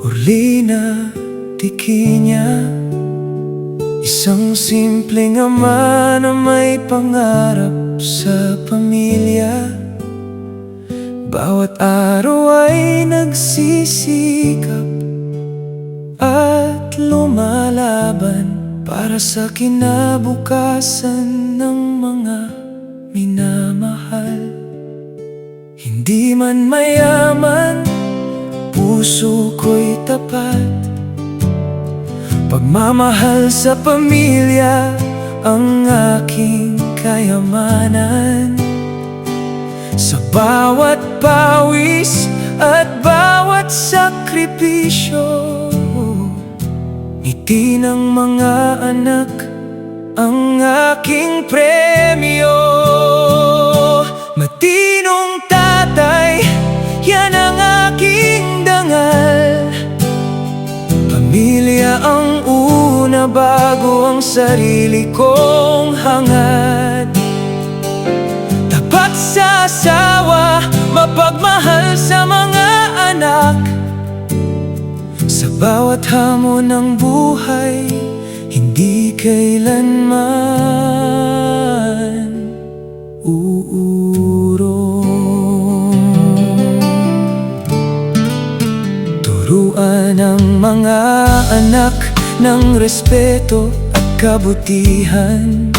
Orlina Tiquiña, isang simpleng ama na may pangarap sa pamilya. Bawat araw ay nagsisikap at lumalaban para sa kinabukasan ng mga minamahal. Hindi man mayaman, puso ko'y tapat. Pagmamahal sa pamilya ang aking kayamanan. Sa bawat pawis at bawat sakripisyo, ngiti ng mga anak ang aking premyo. Matinong tatay, yan ang aking dangal. Pamilya ang una bago ang sarili kong hangad. Tapat sa asawa, mapagmahal sa mga anak. Sa bawat hamon ng buhay, hindi kailanman uurong. Turuan ang mga anak ng respeto at kabutihan,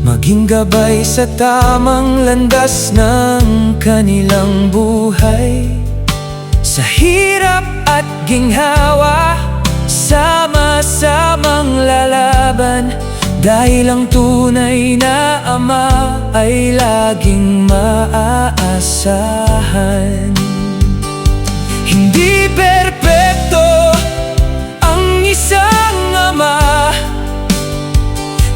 maging gabay sa tamang landas ng kanilang buhay. Sa hirap at ginhawa, sama-samang lalaban, dahil ang tunay na ama ay laging maaasahan. Hindi perpekto ang isang ama,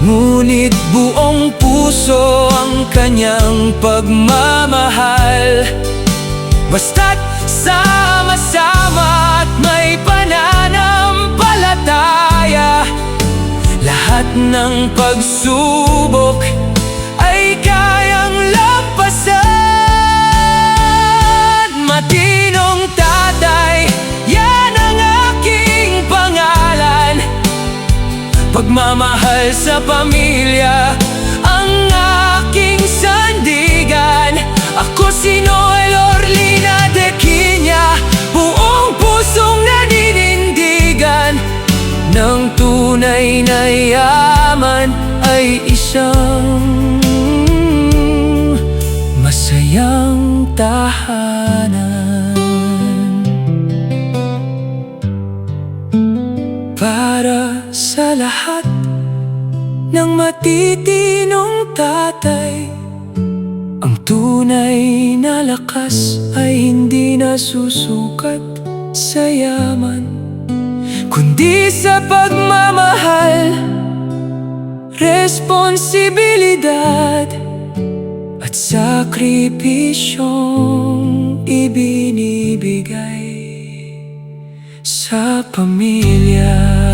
ngunit buong puso ang kanyang pagmamahal. Basta't sama-sama at may pananampalataya, lahat ng pagsubok ay kayang lampasan. Matinong tatay, yan ang aking pangalan. Pagmamahal sa pamilya ang aking sandigan. Ako si Noel Orlina Tiquiña, buong pusong naninindigan. Ng tunay na yaman ay isang masayang tahanan. Para sa lahat ng matitinong tatay, ang tunay na lakas ay hindi nasusukat sa yaman, kundi sa pagmamahal, responsibilidad at sakripisyong ibinibigay sa pamilya.